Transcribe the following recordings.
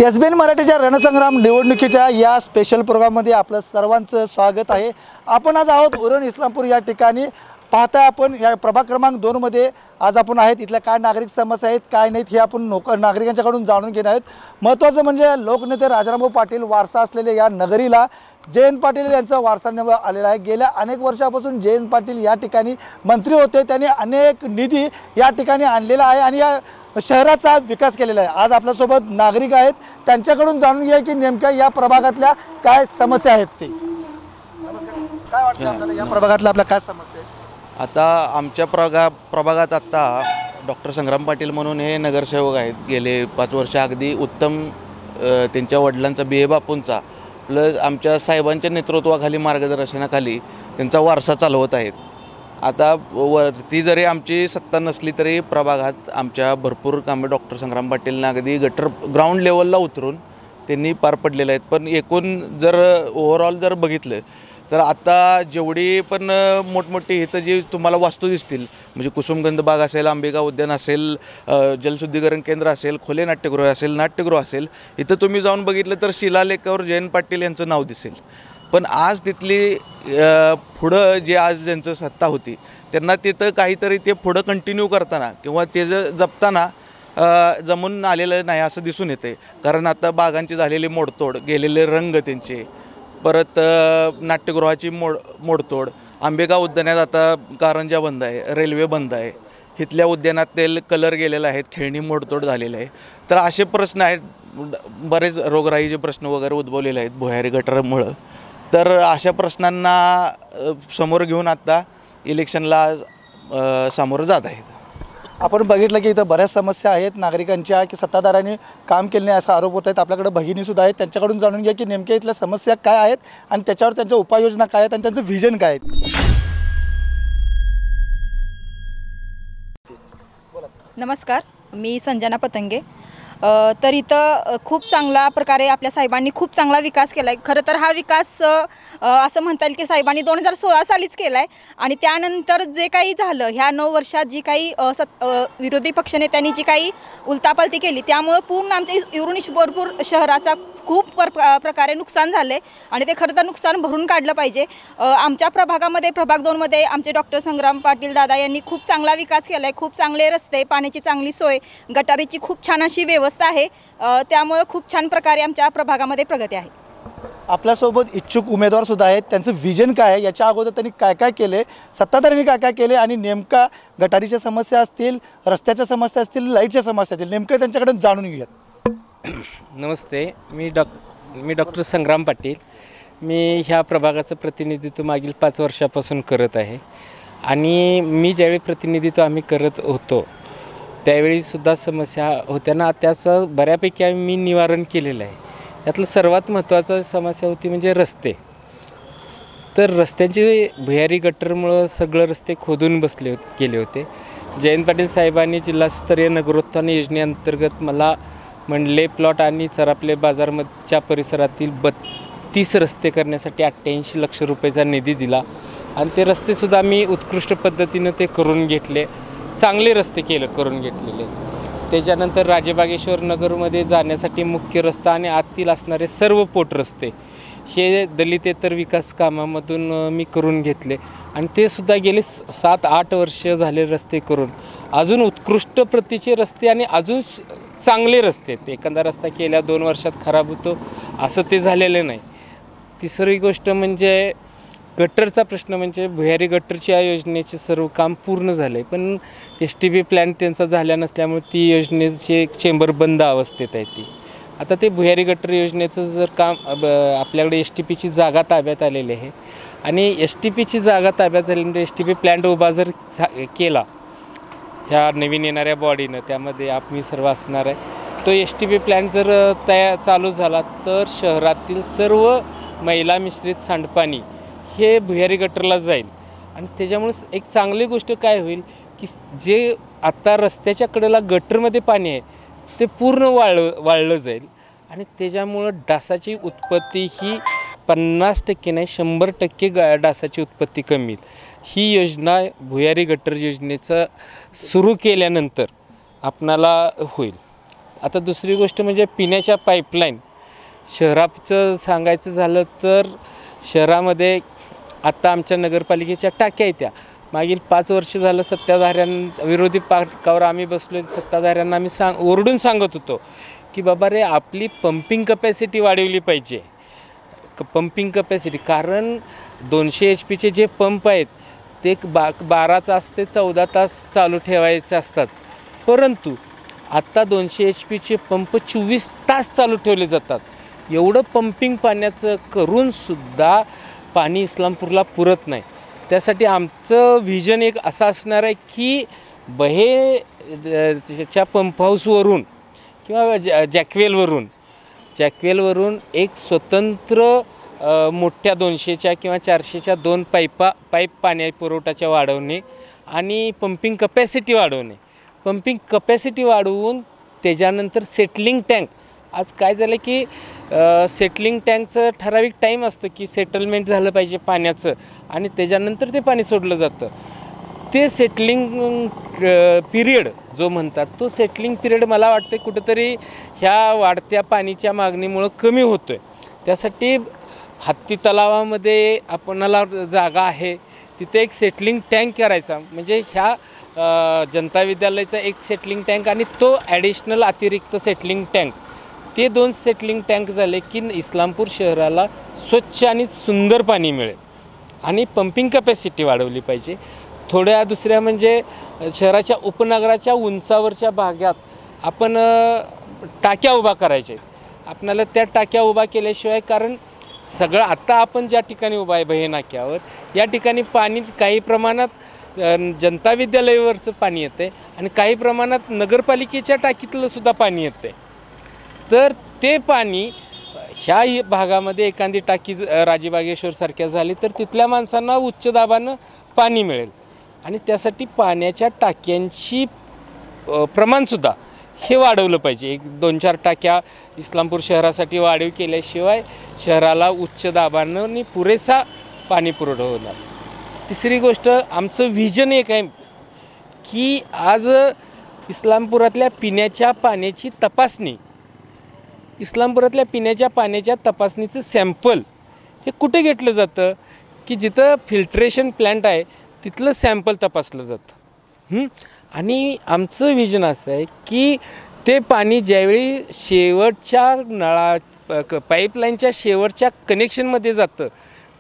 SBN मराठीच्या रणसंग्राम निवडणुकीच्या या स्पेशल प्रोग्राममध्ये आपलं सर्वांचं स्वागत आहे। आपण आज आहोत उरण इस्लामपूर या ठिकाणी। पाहता आपण या प्रभाग क्रमांक 2 मध्ये आज आपण आहेत। इथल्या काय नागरिक समस्या आहेत काय नाहीत हे आपण नागरिकांच्याकडून जाणून घेणार आहोत। महत्त्वाचं म्हणजे लोकनेते राजारामभाऊ पाटील वारसा असलेले या नगरीला जयंत पाटील यांचा वारसा आलेला आहे। गेल्या अनेक वर्षापासून जयंत पाटील या ठिकाणी मंत्री होते, त्यांनी अनेक निधी या ठिकाणी आणलेला आहे आणि या शहराचा विकास केलेला आहे। आज आपल्यासोबत नागरिक आहेत, त्यांच्याकडून जाणून घ्या की नेमक्या या प्रभागातल्या काय समस्या आहेत ते। नमस्कार, काय वाटतं आपल्याला या प्रभागातल्या आपल्या काय समस्या आहेत? आता आमच्या प्रभागात आत्ता डॉक्टर संग्राम पाटील म्हणून हे नगरसेवक आहेत। गेले 5 वर्ष अगदी उत्तम त्यांच्या वडिलांचा BA बापूंचा प्लस आमच्या साहेबांच्या नेतृत्वाखाली मार्गदर्शनाखाली त्यांचा वारसा चालवत आहेत। आता वरती जरी आमची सत्ता नसली तरी प्रभागात आमच्या भरपूर कामे डॉक्टर संग्राम पाटीलनं अगदी गटर ग्राउंड लेवलला उतरून त्यांनी पार पडलेले आहेत। पण एकूण जर ओव्हरऑल जर बघितलं तर आता जेवढी पण मोठमोठी इथं जी तुम्हाला वास्तू दिसतील म्हणजे कुसुमगंध बाग असेल, आंबेगाव उद्यान असेल, जलशुद्धीकरण केंद्र असेल, खोले नाट्यगृह असेल, नाट्यगृह असेल, इथं तुम्ही जाऊन बघितलं तर शिलालेखावर जयंत पाटील यांचं नाव दिसेल। पण आज तिथली पुढं जे आज ज्यांचं सत्ता होती त्यांना तिथं काहीतरी ते पुढं कंटिन्यू करताना किंवा ते जपताना जमून आलेलं नाही असं दिसून येते। कारण आता बागांची झालेली मोडतोड, गेलेले रंग त्यांचे, परत नाट्यगृहाची मोडतोड, आंबेगाव उद्यानात आता कारंजा बंद आहे, रेल्वे बंद आहे, इथल्या उद्यानात तेल कलर गेलेला आहेत, खेळणी मोडतोड झालेले आहे। तर असे प्रश्न आहेत, बरेच रोगराईचे प्रश्न वगैरे उद्भवलेले आहेत भुयारी गटारामुळं। तर अशा प्रश्नांना समोर घेऊन आता इलेक्शनला सामोरं जात आहेत। आपण बघितलं की इथं बऱ्याच समस्या आहेत नागरिकांच्या की सत्ताधाऱ्यांनी काम केले नाही असा आरोप होत आहेत। आपल्याकडे भगिनीसुद्धा आहेत, त्यांच्याकडून जाणून घ्या की नेमक्या इथल्या समस्या काय आहेत आणि त्याच्यावर त्यांच्या उपाययोजना काय आहेत आणि त्यांचं व्हिजन काय आहे। नमस्कार, मी संजना पतंगे। तर इथं खूप चांगल्या प्रकारे आपल्या साहेबांनी खूप चांगला विकास केला आहे। खरं तर हा विकास असं म्हणता येईल की साहेबांनी 2016 सालीच केला आहे आणि त्यानंतर जे काही झालं ह्या 9 वर्षात जी काही विरोधी पक्षनेत्यांनी जी काही उलटापालटी केली त्यामुळे पूर्ण आमच्या उरण शहराचा खूप प्रकारे नुकसान झाले आणि ते खरं तर नुकसान भरून काढलं पाहिजे। आमच्या प्रभागामध्ये प्रभाग 2 मध्ये आमचे डॉक्टर संग्राम पाटील दादा यांनी खूप चांगला विकास केला आहे। खूप चांगले रस्ते, पाण्याची चांगली सोय, गटारीची खूप छान अशी व्यवस्था आहे। त्यामुळे खूप छान प्रकारे आमच्या प्रभागामध्ये प्रगती आहे। आपल्यासोबत इच्छुक उमेदवार सुद्धा आहेत, त्यांचं व्हिजन काय आहे, याच्या अगोदर त्यांनी काय काय केले, सत्ताधाऱ्यांनी काय काय केले आणि नेमका गटारीच्या समस्या असतील, रस्त्याच्या समस्या असतील, लाईटच्या समस्या असतील, नेमकं त्यांच्याकडे जाणून घेऊयात। नमस्ते, मी डॉक्टर संग्राम पाटील। मी ह्या प्रभागाचं प्रतिनिधित्व मागील 5 वर्षापासून करत आहे आणि मी ज्यावेळी प्रतिनिधित्व आम्ही करत होतो त्यावेळीसुद्धा समस्या होत्या ना, त्याचं बऱ्यापैकी मी निवारण केलेलं आहे। यातलं सर्वात महत्त्वाचं समस्या होती म्हणजे रस्ते। तर रस्त्यांची भुयारी गटरमुळं सगळं रस्ते खोदून गेले होते। जयंत पाटील साहेबांनी जिल्हास्तरीय नगरोत्थान योजनेअंतर्गत मला मंडले प्लॉट आणि चरापले बाजारच्या परिसरातील 32 रस्ते करण्यासाठी 88 लक्ष रुपयाचा निधी दिला आणि ते रस्तेसुद्धा मी उत्कृष्ट पद्धतीनं ते करून घेतले, चांगले रस्ते करून घेतलेले। त्याच्यानंतर राजेबागेश्वर नगरमध्ये जाण्यासाठी मुख्य रस्ता आणि आतील असणारे सर्व पोट रस्ते हे दलितेतर विकास कामामधून मी करून घेतले आणि ते सुद्धा गेले 7-8 वर्ष झाले रस्ते करून अजून उत्कृष्ट प्रतीचे रस्ते आणि अजून चांगले रस्ते आहेत। एखादा रस्ता गेल्या 2 वर्षात खराब होतो असं ते झालेलं नाही। तिसरी गोष्ट म्हणजे गटरचा प्रश्न, म्हणजे भुयारी गटरची या योजनेचे सर्व काम पूर्ण झालं आहे, पण STP प्लॅन त्यांचा झाला नसल्यामुळे ती योजनेची चेंबर बंद अवस्थेत आहे ती। आता ते भुयारी गटर योजनेचं जर काम आपल्याकडे STPची जागा ताब्यात आलेली आहे आणि STPची जागा ताब्यात झाल्यानंतर STP प्लॅन्ट उभा जर केला ह्या नवीन येणाऱ्या बॉडीनं, त्यामध्ये आम्ही सर्व असणार आहे, तो STP प्लॅन्ट जर चालू झाला तर शहरातील सर्व मैला मिश्रित सांडपाणी हे भुयारी गटरला जाईल आणि त्याच्यामुळे एक चांगली गोष्ट काय होईल की जे आत्ता रस्त्याच्या कडेला गटरमध्ये पाणी आहे ते पूर्ण वाळलं जाईल आणि त्याच्यामुळं डासाची उत्पत्ती ही 50% नाही 100% डासाची उत्पत्ती कमी होईल। ही योजना भुयारी गटर योजनेचं सुरू केल्यानंतर आपणाला होईल। आता दुसरी गोष्ट म्हणजे पिण्याच्या पाईपलाईन. शहराचं सांगायचं झालं तर शहरामध्ये आत्ता आमच्या नगरपालिकेच्या टाक्या आहेत त्या. मागील 5 वर्ष झालं विरोधी पाकावर आम्ही बसलो, सत्ताधाऱ्यांना आम्ही ओरडून सांगत होतो की बाबा रे, आपली पंपिंग कपॅसिटी वाढवली पाहिजे. पंपिंग कपॅसिटी, कारण 200 HP जे पंप आहेत ते 12 तास ते 14 तास चालू ठेवायचे असतात. परंतु आत्ता 200 HP पंप 24 तास चालू ठेवले जातात. एवढं पंपिंग पाण्याचं करूनसुद्धा पाणी इस्लामपूरला पुरत नाही. त्यासाठी आमचं व्हिजन एक असं असणार आहे की त्याच्या पंप हाऊसवरून किंवा जॅकवेलवरून एक स्वतंत्र मोठ्या 200च्या किंवा 400च्या 2 पाईप पाणी पुरवठ्याच्या वाढवणे आणि पंपिंग कपॅसिटी वाढवून त्याच्यानंतर सेटलिंग टँक. आज काय झालं की सेटलिंग टँकचं ठराविक टाईम असतं की सेटलमेंट झालं पाहिजे पाण्याचं आणि त्याच्यानंतर ते पाणी सोडलं जातं. ते सेटलिंग पिरियड जो म्हणतात, तो सेटलिंग पिरियड मला वाटतं कुठंतरी ह्या वाढत्या पाणीच्या मागणीमुळं कमी होतो आहे. त्यासाठी हत्ती तलावामध्ये आपणाला जागा आहे, तिथे एक सेटलिंग टँक करायचा. म्हणजे ह्या जनता विद्यालयाचा एक सेटलिंग टँक आणि तो ॲडिशनल अतिरिक्त सेटलिंग टँक, ते 2 सेटलिंग टँक झाले की इस्लामपूर शहराला स्वच्छ आणि सुंदर पाणी मिळेल. आणि पंपिंग कपॅसिटी वाढवली पाहिजे. थोड्या दुसऱ्या म्हणजे शहराच्या उपनगराच्या उंचावरच्या भागात आपण टाक्या उभा करायच्या आहेत. आपल्याला त्या टाक्या उभा केल्याशिवाय, कारण सगळं आत्ता आपण ज्या ठिकाणी उभा आहे बहे नाक्यावर, या ठिकाणी पाणी काही प्रमाणात जनता विद्यालयावरचं पाणी येतं आहे आणि काही प्रमाणात नगरपालिकेच्या टाकीतलं सुद्धा पाणी येतं आहे. तर ते पाणी ह्या भागामध्ये एखादी टाकी राजीबागेश्वरसारख्या झाली तर तिथल्या माणसांना उच्च दाबानं पाणी मिळेल. आणि त्यासाठी पाण्याच्या टाक्यांची प्रमाणसुद्धा हे वाढवलं पाहिजे. 1-2-4 टाक्या इस्लामपूर शहरासाठी वाढीव केल्याशिवाय शहराला उच्च दाबानं आणि पुरेसा पाणी पुरवठा होणार. तिसरी गोष्ट, आमचं व्हिजन एक आहे की आज इस्लामपुरातल्या पिण्याच्या पाण्याच्या तपासणीचं सॅम्पल हे कुठे घेतलं जातं की जिथं फिल्ट्रेशन प्लॅन्ट आहे तिथलं सॅम्पल तपासलं जातं. आणि आमचं व्हिजन असं आहे की ते पाणी ज्यावेळी शेवटच्या पाईपलाईनच्या शेवटच्या कनेक्शनमध्ये जातं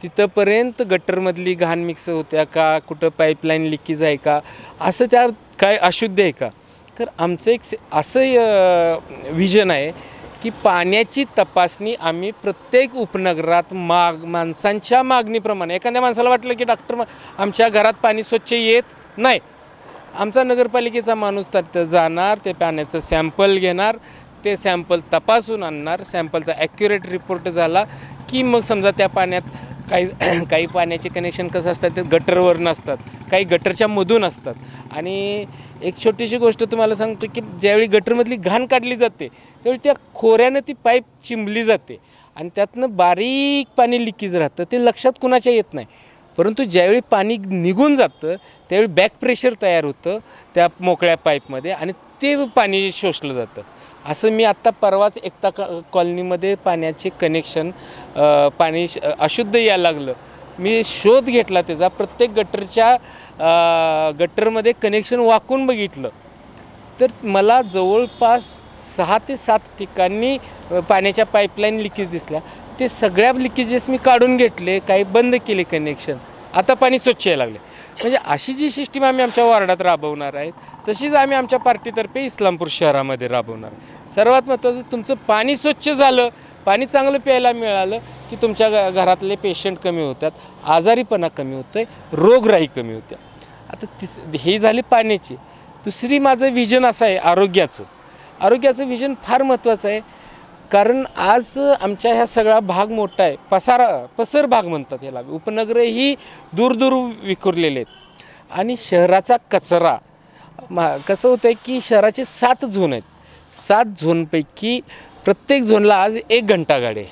तिथंपर्यंत गटरमधली घाण मिक्स होत्या का, कुठं पाईपलाईन लिकेज आहे का, असं त्या काय अशुद्ध आहे का. तर आमचं एक असं व्हिजन आहे की पाण्याची तपासणी आम्ही प्रत्येक उपनगरात माणसांच्या मागणीप्रमाणे, एखाद्या माणसाला वाटलं की डॉक्टर आमच्या घरात पाणी स्वच्छ येत नाही, आमचा नगरपालिकेचा माणूस तिथं जाणार, ते पाण्याचं सॅम्पल घेणार, ते सॅम्पल तपासून आणणार. सॅम्पलचा ॲक्युरेट रिपोर्ट झाला की मग समजा त्या पाण्यात काही पाण्याचे कनेक्शन कसं असतात ते गटरवर नसतात, काही गटरच्या मधून असतात. आणि एक छोटीशी गोष्ट तुम्हाला सांगतो की ज्यावेळी गटरमधली घाण काढली जाते त्यावेळी त्या खोऱ्यानं ती पाईप चिंबली जाते आणि त्यातनं बारीक पाणी लिकेज राहतं. ते लक्षात कुणाच्या येत नाही. परंतु ज्यावेळी पाणी निघून जातं त्यावेळी बॅक प्रेशर तयार होतं त्या मोकळ्या पाईपमध्ये आणि ते पाणी शोषलं जातं. असं मी आत्ता परवाच एकता कॉलनीमध्ये पाण्याचे कनेक्शन पाणी अशुद्ध यायला लागलं, मी शोध घेतला त्याचा, प्रत्येक गटरमध्ये कनेक्शन वाकून बघितलं तर मला जवळपास 6 ते 7 ठिकाणी पाण्याच्या पाईपलाईन लिकेज दिसल्या. ते सगळ्या लिकेजेस मी काढून घेतले, काही बंद केले कनेक्शन, आता पाणी स्वच्छ यायला लागले. म्हणजे अशी जी सिस्टीम आम्ही आमच्या वार्डात राबवणार आहेत तशीच आम्ही आमच्या पार्टीतर्फे इस्लामपूर शहरामध्ये राबवणार. सर्वात महत्त्वाचं, तुमचं पाणी स्वच्छ झालं, पाणी चांगलं प्यायला मिळालं की तुमच्या घरातले पेशंट कमी होतात, आजारीपणा कमी होतो आहे, रोगराई कमी होते. आता हे झाली पाण्याची. दुसरी माझं व्हिजन असं आहे आरोग्याचं व्हिजन फार महत्त्वाचं आहे. कारण आज आमच्या ह्या सगळा भाग मोठा आहे, पसर भाग म्हणतात ह्याला, उपनगरं ही दूर विखुरलेले आहेत. आणि शहराचा कचरा कसं होतं आहे की शहराचे 7 झोन आहेत, 7 झोनपैकी प्रत्येक झोनला आज 1 घंटागाडी आहे.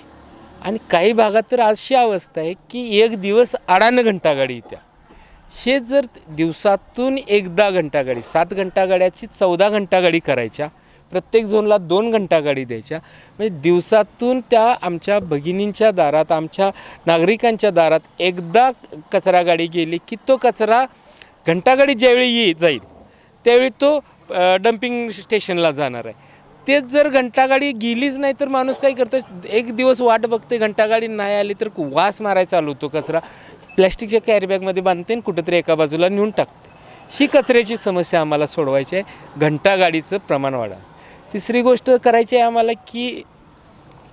आणि काही भागात तर अशी अवस्था आहे की 1 दिवस आडानं घंटागाडी येत्या. हे जर दिवसातून एकदा घंटागाडी, 7 घंटागाड्याची 14 घंटागाडी करायच्या, प्रत्येक झोनला 2 घंटागाडी द्यायच्या. म्हणजे दिवसातून त्या आमच्या भगिनींच्या दारात, आमच्या नागरिकांच्या दारात एकदा कचरा गाडी गेली की तो कचरा घंटागाडी ज्यावेळी जाईल त्यावेळी तो डम्पिंग स्टेशनला जाणार आहे. तेच जर घंटागाडी गेलीच नाही तर माणूस काय करतो, एक दिवस वाट बघते, घंटागाडी नाही आली तर वास मारायला चालू होतो. कचरा प्लॅस्टिकच्या कॅरीबॅगमध्ये बांधते आणि कुठंतरी एका बाजूला नेऊन टाकते. ही कचऱ्याची समस्या आम्हाला सोडवायची आहे. घंटागाडीचं प्रमाण वाढा. तिसरी गोष्ट करायची आहे आम्हाला की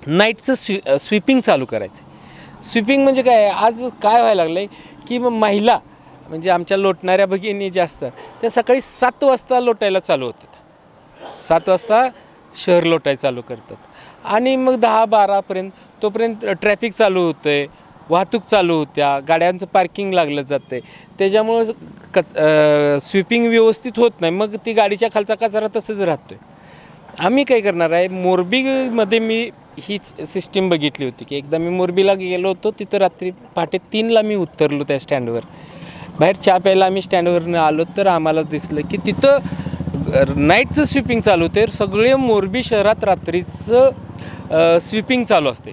नाईटचं स्वीपिंग चालू करायचं आहे. स्वीपिंग म्हणजे काय, आज काय व्हायला लागलं आहे की महिला म्हणजे आमच्या लोटणाऱ्या भगिनी ज्या असतात त्या सकाळी 7 वाजता लोटायला चालू होतात. 7 वाजता शहर लोटायला चालू करतात आणि मग 10-12पर्यंत तोपर्यंत ट्रॅफिक चालू होतं आहे, वाहतूक चालू होत्या, गाड्यांचं पार्किंग लागलं जातं आहे. त्याच्यामुळं स्वीपिंग व्यवस्थित होत नाही. मग ती गाडीच्या खालचा कचरा तसंच राहतो आहे. आम्ही काय करणार आहे, मोरबीमध्ये मी ही सिस्टीम बघितली होती की एकदा मी मोरबीला गेलो होतो. तिथं रात्री पहाटे 3ला मी उतरलो त्या स्टँडवर. बाहेर चहा प्यायला आम्ही स्टँडवरनं आलो तर आम्हाला दिसलं की तिथं नाईटचं स्वीपिंग चालू होते. सगळे मोरबी शहरात रात्रीचं स्वीपिंग चालू असते.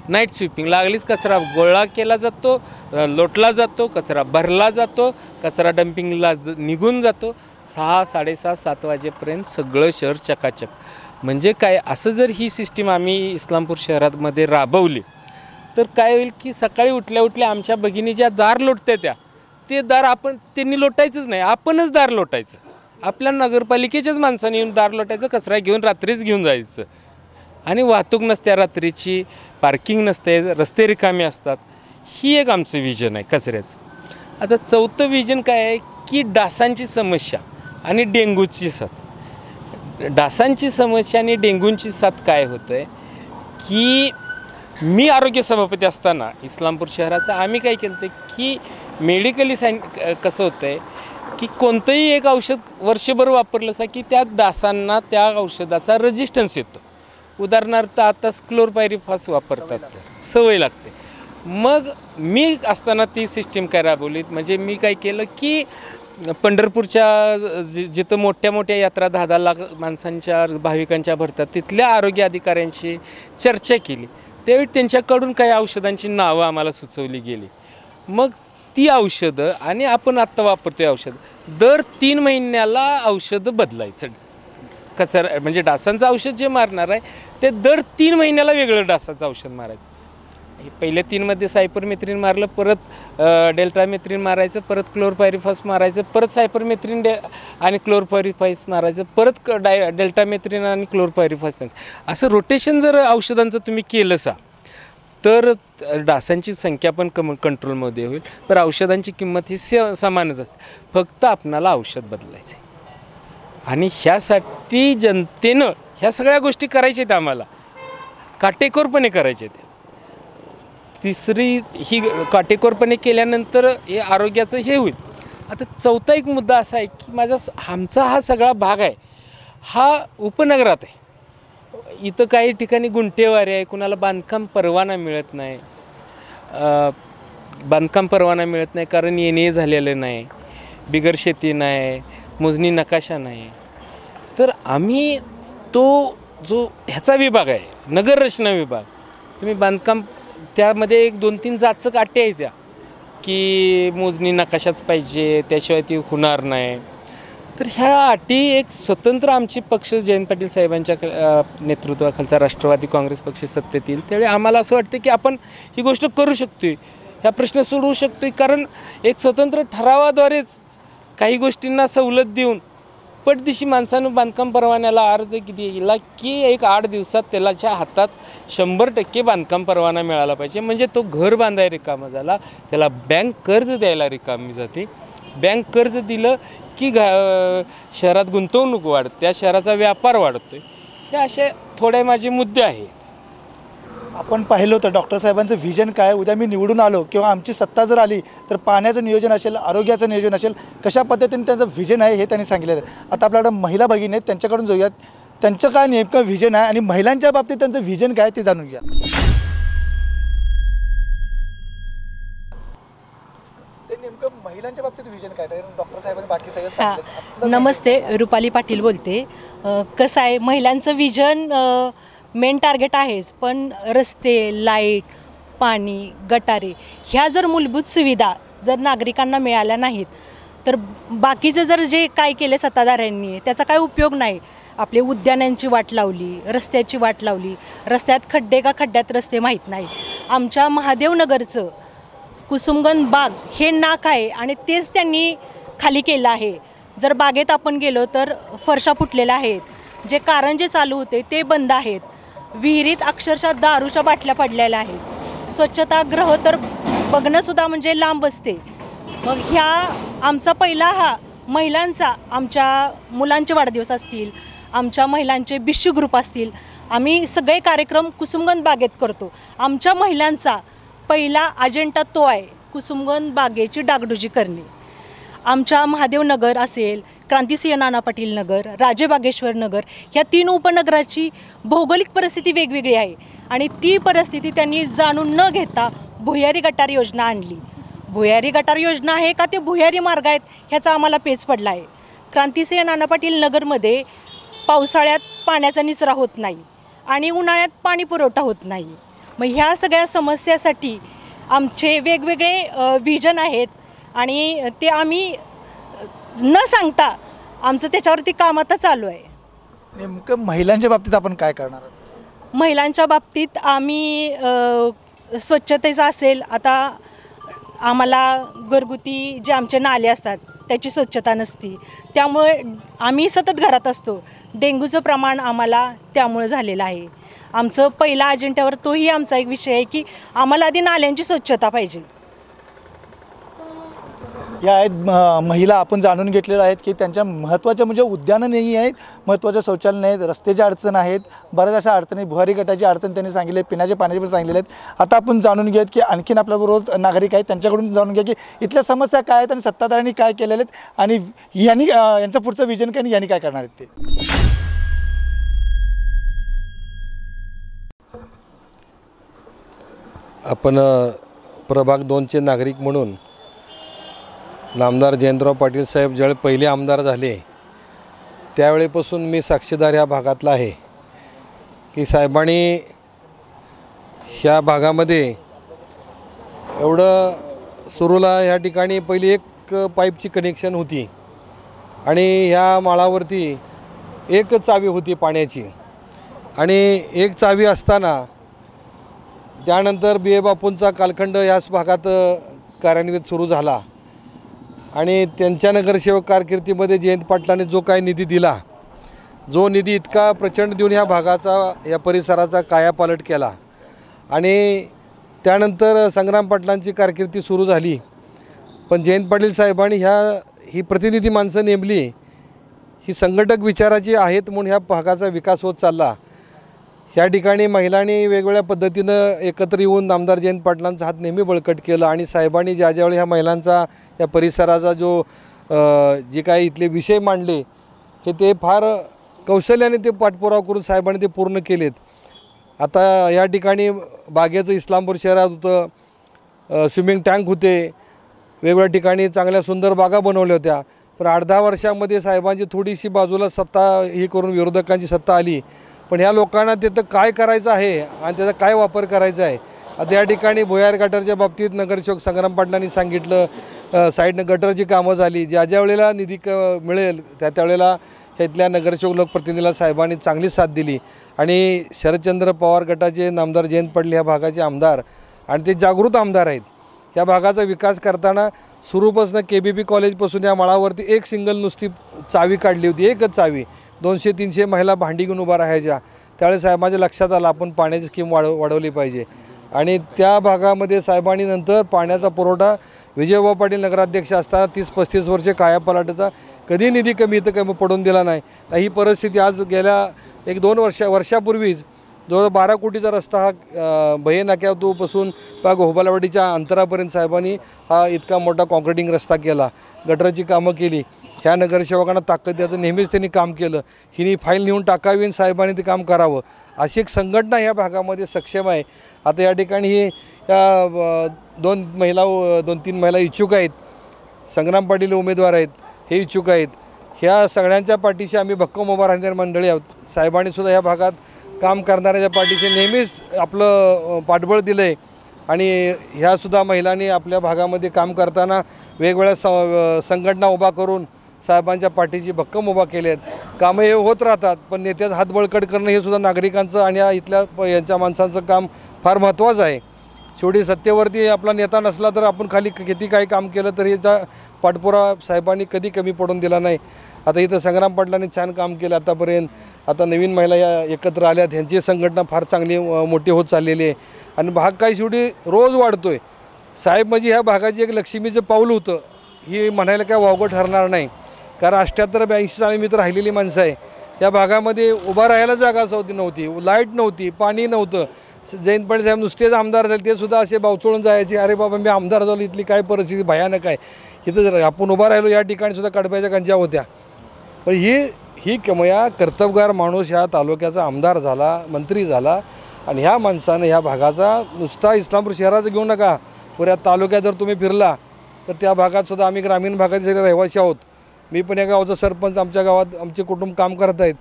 नाईट स्वीपिंग लागलीच कचरा गोळा केला जातो, लोटला जातो, कचरा भरला जातो, कचरा डम्पिंगला निघून जातो. 6, 6:30, 7 वाजेपर्यंत सगळं शहर चकाचक. म्हणजे काय, असं जर ही सिस्टीम आम्ही इस्लामपूर शहरामध्ये राबवली तर काय होईल की सकाळी उठल्या उठल्या आमच्या भगिनी ज्या दार लोटते ते दार त्यांनी लोटायचंच नाही, आपणच दार लोटायचं. आपल्या नगरपालिकेच्याच माणसाने येऊन दार लोटायचं, कचरा घेऊन रात्रीच घेऊन जायचं. आणि वाहतूक नसते रात्रीची, पार्किंग नसते, रस्ते रिकामे असतात. ही एक आमचं विजन आहे कचऱ्याचं. आता 4थं विजन काय आहे की डासांची समस्या आणि डेंग्यूची साथ. डासांची समस्या आणि डेंग्यूची साथ काय होतं आहे की मी आरोग्य सभापती असताना इस्लामपूर शहराचं आम्ही काय केलं होतं की मेडिकली कसं होतं आहे की कोणतंही एक औषध वर्षभर वापरलं असं की त्या डासांना त्या औषधाचा रेजिस्टन्स येतो. उदाहरणार्थ आता क्लोरपायरिफॉस वापरतात, सवय लागते. मग मी असताना ती सिस्टीम काय राबवली, म्हणजे मी काय केलं की पंढरपूरच्या जिथं मोठ्या मोठ्या यात्रा 10-10 लाख माणसांच्या भाविकांच्या भरतात तिथल्या आरोग्य अधिकाऱ्यांशी चर्चा केली. त्यावेळी त्यांच्याकडून काही औषधांची नावं आम्हाला सुचवली गेली. मग ती औषधं आणि आपण आत्ता वापरतोय औषध दर 3 महिन्याला औषधं बदलायचं. कचरा म्हणजे डासांचं औषध जे मारणार आहे ते दर 3 महिन्याला वेगळं डासाचं औषध मारायचं. पहिल्या 3मध्ये सायपरमेथ्रिन मारलं, परत डेल्टामेथ्रिन मारायचं, परत क्लोरपायरिफॉस मारायचं, परत सायपरमेथ्रिन आणि क्लोरपायरिफॉस मारायचं, परत डेल्टामेथ्रिन आणि क्लोरपायरिफॉस मारायचं. असं रोटेशन जर औषधांचं तुम्ही केलं तर डासांची संख्या पण कंट्रोलमध्ये होईल. पण औषधांची किंमत ही समानच असते, फक्त आपणाला औषध बदलायचं आहे. आणि ह्यासाठी जनतेनं ह्या सगळ्या गोष्टी करायच्या आहेत, आम्हाला काटेकोरपणे करायच्या आहेत. तिसरी ही काटेकोरपणे केल्यानंतर हे आरोग्याचं हे होईल. आता 4था एक मुद्दा असा आहे की आमचा हा सगळा भाग आहे हा उपनगरात आहे. इथं काही ठिकाणी गुंठेवारी आहे, कुणाला बांधकाम परवाना मिळत नाही. बांधकाम परवाना मिळत नाही कारण येणे झालेलं नाही, बिगर शेती नाही, मोजणी नकाशा नाही. तर आम्ही तो जो ह्याचा विभाग आहे, नगररचना विभाग, तुम्ही बांधकाम त्यामध्ये 1-2-3 जाचक अटी आहेत त्या की मोजणी नकाशाच पाहिजे, त्याशिवाय ती होणार नाही. तर ह्या अटी एक स्वतंत्र आमची पक्ष जयंत पाटील साहेबांच्या नेतृत्वाखालचा राष्ट्रवादी काँग्रेस पक्ष सत्तेत येईल त्यावेळी आम्हाला असं वाटतं की आपण ही गोष्ट करू शकतो आहे, ह्या प्रश्न सोडवू शकतो आहे. कारण एक स्वतंत्र ठरावाद्वारेच काही गोष्टींना सवलत देऊन पटदिशी माणसानं बांधकाम परवान्याला अर्ज दिला की एक 8 दिवसात त्याच्या हातात 100% बांधकाम परवाना मिळाला पाहिजे. म्हणजे तो घर बांधायला रिकामा झाला, त्याला बँक कर्ज द्यायला रिकामी जाते. बँक कर्ज दिलं की शहरात गुंतवणूक वाढते, त्या शहराचा व्यापार वाढतो. हे असे थोडे माझे मुद्दे आहेत. आपण पाहिलं होतं डॉक्टर साहेबांचं व्हिजन काय, उद्या मी निवडून आलो किंवा आमची सत्ता जर आली तर पाण्याचं नियोजन असेल, आरोग्याचं नियोजन असेल, कशा पद्धतीने त्यांचं व्हिजन आहे हे त्यांनी सांगितलेलं आहे. आता आपल्याकडे महिला भगिनी आहेत, त्यांच्याकडून जाऊयात, त्यांचं काय नेमकं व्हिजन आहे आणि महिलांच्या बाबतीत त्यांचं व्हिजन काय ते जाणून घ्या. ते नेमकं महिलांच्या बाबतीत विजन काय डॉक्टर साहेबांनी बाकी सगळं हां सांगितलं. नमस्ते, रुपाली पाटील बोलते. कसं आहे, महिलांचं विजन मेन टार्गेट आहेच, पण रस्ते, लाईट, पाणी, गटारे ह्या जर मूलभूत सुविधा जर नागरिकांना मिळाल्या नाहीत तर बाकीचं जर जे काय केले सत्ताधाऱ्यांनी त्याचा काय उपयोग नाही. आपले उद्यानांची वाट लावली, रस्त्याची वाट लावली, रस्त्यात खड्डे का खड्ड्यात रस्ते माहीत नाही. आमच्या महादेवनगरचं कुसुमगंज बाग हे नाक आहे आणि तेच त्यांनी खाली केलं आहे. जर बागेत आपण गेलो तर फरशा फुटलेल्या आहेत, जे कारंजे चालू होते ते बंद आहेत, विहिरीत अक्षरशः दारूच्या बाटल्या पडलेल्या आहेत, स्वच्छतागृह तर बघणंसुद्धा म्हणजे लांब असते. मग ह्या आमचा पहिला हा महिलांचा, आमच्या मुलांचे वाढदिवस असतील, आमच्या महिलांचे बिशू ग्रुप असतील, आम्ही सगळे कार्यक्रम कुसुमगंज बागेत करतो. आमच्या महिलांचा पहिला अजेंडा तो आहे, कुसुमगंज बागेची डागडुजी करणे. आमच्या महादेवनगर असेल, क्रांतिसिंह नाना पाटील नगर, राजेबागेश्वर नगर ह्या 3 उपनगराची भौगोलिक परिस्थिती वेगवेगळी आहे आणि ती परिस्थिती त्यांनी जाणून न घेता भुयारी गटार योजना आणली. भुयारी गटार योजना आहे का ते भुयारी मार्ग आहेत ह्याचा आम्हाला पेच पडला आहे. क्रांतिसिंह नाना पाटील नगरमध्ये पावसाळ्यात पाण्याचा निचरा होत नाही आणि उन्हाळ्यात पाणी पुरवठा होत नाही. मग ह्या सगळ्या समस्यासाठी आमचे वेगवेगळे विजन आहेत आणि ते आम्ही न सांगता आमचं त्याच्यावरती काम आता चालू आहे. नेमकं महिलांच्या बाबतीत आपण काय करणार आहोत? महिलांच्या बाबतीत आम्ही स्वच्छतेचं असेल, आता आम्हाला घरगुती जे आमचे नाले असतात त्याची स्वच्छता नसती, त्यामुळे आम्ही सतत घरात असतो. डेंग्यूचं प्रमाण आम्हाला त्यामुळे झालेलं आहे. आमचं पहिला अजेंड्यावर तोही आमचा एक विषय आहे की आम्हाला आधी नाल्यांची स्वच्छता पाहिजे. या आहेत महिला आपण जाणून घेतलेल्या आहेत की त्यांच्या महत्त्वाच्या म्हणजे उद्यानं नाही आहेत, महत्त्वाचं शौचालय नाहीत, रस्त्याच्या अडचण आहेत, बऱ्याच अशा अडचणी, भुयारी गटाची अडचण त्यांनी सांगितली आहे, पिण्याच्या पाण्याची पण सांगितलेले आहेत. आता आपण जाणून घेऊयात की आणखीन आपल्याबरोबर नागरिक आहेत, त्यांच्याकडून जाणून घ्या की इथल्या समस्या काय आहेत आणि सत्ताधाऱ्यांनी काय केलेले आहेत आणि यांनी यांचं पुढचं विजन काय आणि यांनी काय करणार आहेत ते. आपण प्रभाग 2चे नागरिक म्हणून नामदार जयंतराव पाटील साहेब ज्यावेळी पहिले आमदार झाले त्यावेळेपासून मी साक्षीदार ह्या भागातला आहे की साहेबांनी ह्या भागामध्ये एवढं सुरूला ह्या ठिकाणी पहिली एक पाईपची कनेक्शन होती आणि ह्या माळावरती एक चावी होती पाण्याची आणि एक चावी असताना त्यानंतर बी ए बापूंचा कालखंड याच भागात कार्यान्वित सुरू झाला आणि त्यांच्या नगरसेवक कारकिर्दीमध्ये जयंत पाटलांनी जो काही निधी दिला, जो निधी इतका प्रचंड देऊन ह्या भागाचा, या परिसराचा कायापालट केला आणि त्यानंतर संग्राम पाटलांची कारकिर्दी सुरू झाली. पण जयंत पाटील साहेबांनी ही प्रतिनिधी माणसं नेमली, ही संघटक विचाराची आहेत म्हणून ह्या भागाचा विकास होत चालला. ह्या ठिकाणी महिलांनी वेगवेगळ्या पद्धतीनं एकत्र येऊन आमदार जयंत पाटलांचा हात नेहमी बळकट केलं आणि साहेबांनी ज्यावेळी ह्या महिलांचा, या परिसराचा जो जे काही इथले विषय मांडले हे ते फार कौशल्याने ते पाठपुरावा करून साहेबांनी ते पूर्ण केलेत. आता या ठिकाणी बागेचं इस्लामपूर शहरात होतं, स्विमिंग टँक होते, वेगवेगळ्या ठिकाणी चांगल्या सुंदर बागा बनवल्या होत्या. पण 8-10 वर्षामध्ये साहेबांची थोडीशी बाजूला सत्ता ही करून विरोधकांची सत्ता आली. पण ह्या लोकांना तिथं काय करायचं आहे आणि त्याचा काय वापर करायचा आहे. आता या ठिकाणी भुयार गटारच्या बाबतीत नगरसेवक संग्राम पाटलांनी सांगितलं, साईडनं गटरची कामं झाली, ज्या वेळेला निधी मिळेल त्यावेळेला इथल्या नगरसेवक लोकप्रतिनिधीला साहेबांनी चांगली साथ दिली आणि शरदचंद्र पवार गटाचे नामदार जयंत पाटील ह्या भागाचे आमदार आणि ते जागृत आमदार आहेत. या भागाचा विकास करताना सुरूपासून KBP कॉलेजपासून या माळावरती एक सिंगल नुसती चावी काढली होती, एकच चावी. 200-300 महिला भांडी घेऊन उभा राहायच्या. त्यावेळेस साहेबांच्या लक्षात आलं आपण पाण्याची स्कीम वाढवली पाहिजे आणि त्या भागामध्ये साहेबांनी नंतर पाण्याचा पुरवठा विजयभाऊ पाटील नगराध्यक्ष असताना 30-35 वर्षे कायापालटाचा कधी निधी कमी पडून दिला नाही. ही परिस्थिती आज गेल्या 1-2 वर्षापूर्वीच जवळ 12 कोटीचा रस्ता हा भये नाक्यापासून घोबालवाडीच्या अंतरापर्यंत साहेबांनी हा इतका मोठा कॉन्क्रिटिंग रस्ता केला, गटरची कामं केली. ह्या नगरसेवकांना ताकद द्यायचं नेहमीच त्यांनी काम केलं. हिनी फाईल नेऊन टाकावी आणि साहेबांनी ते काम करावं अशी एक संघटना ह्या भागामध्ये सक्षम आहे. आता या ठिकाणी ही 2-3 महिला इच्छुक आहेत संग्राम पाटील उमेदवार आहेत, हे इच्छुक आहेत. ह्या सगळ्यांच्या पाठीशी आम्ही भक्कम उभा राहणारी मंडळी आहोत. साहेबांनीसुद्धा ह्या भागात काम करणाऱ्या पाठीशी नेहमीच आपलं पाठबळ दिलं आहे आणि ह्यासुद्धा महिलांनी आपल्या भागामध्ये काम करताना वेगवेगळ्या संघटना उभा करून साहेबांच्या पाठीशी भक्कम उभा केले आहेत. कामं हे होत राहतात, पण नेत्याचं हात बळकट करणं हे सुद्धा नागरिकांचं आणि इथल्या यांच्या माणसांचं काम फार महत्त्वाचं आहे. शेवटी सत्तेवरती आपला नेता नसला तर आपण खाली किती काही काम केलं तरी याचा पाठपुरा साहेबांनी कधी कमी पडून दिला नाही. आता इथं संग्राम पाटलांनी छान काम केलं आतापर्यंत. आता नवीन महिला या एकत्र आल्यात, ह्यांची संघटना फार चांगली मोठी होत चाललेली आहे आणि भाग काही शेवटी रोज वाढतो आहे. साहेब म्हणजे ह्या भागाची एक लक्ष्मीचं पाऊल होतं, ही म्हणायला काय वावगं ठरणार नाही. कारण 78-82 साली मी तर राहिलेली माणसं आहे. त्या भागामध्ये उभा राहायला जागा नव्हती, लाईट नव्हती, पाणी नव्हतं. जयंत पाटील साहेब नुसतेच आमदार झाले, ते सुद्धा असे बावचळून जायचे, अरे बाबा मी आमदार झालो, इथली काय परिस्थिती भयानक आहे. इथं जर आपण उभा राहिलो या ठिकाणी सुद्धा कडब्याच्या गंजा होत्या. पण ही कमया कर्तबगार माणूस ह्या तालुक्याचा आमदार झाला, मंत्री झाला आणि ह्या माणसानं ह्या भागाचा नुसता इस्लामपूर शहराचं घेऊ नका, पुऱ्या तालुक्यात जर तुम्ही फिरला तर त्या भागात सुद्धा आम्ही ग्रामीण भागात सगळे रहिवासी आहोत. मी पण या गावाचा सरपंच, आमच्या गावात आमचे कुटुंब काम करत आहेत.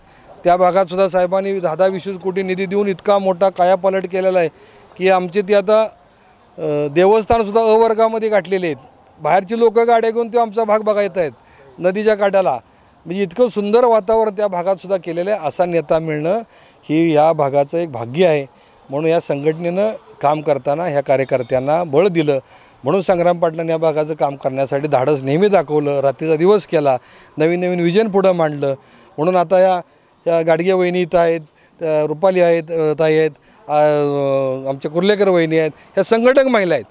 त्या भागात सुद्धा साहेबांनी 10-20 कोटी निधी देऊन इतका मोठा कायापालट केलेला आहे की आमचे ते आता देवस्थानसुद्धा अवर्गामध्ये गाठलेले आहेत. बाहेरची लोक गाड्या घेऊन ते आमचा भाग बघा येत आहेत नदीच्या काठाला. म्हणजे इतकं सुंदर वातावरण त्या भागातसुद्धा केलेलं आहे. असा नेता मिळणं ही या भागाचं एक भाग्य आहे. म्हणून या संघटनेनं काम करताना ह्या कार्यकर्त्यांना बळ दिलं. म्हणून संग्राम पाटलांनी या भागाचं काम करण्यासाठी धाडस नेहमी दाखवलं, रात्रीचा दिवस केला, नवीन नवीन विजन पुढं मांडलं. म्हणून आता या गाडगे वहिनी इथं आहेत, रुपाली आहेत, ताई आहेत, आमच्या कुर्लेकर वहिनी आहेत, ह्या संघटक महिला आहेत.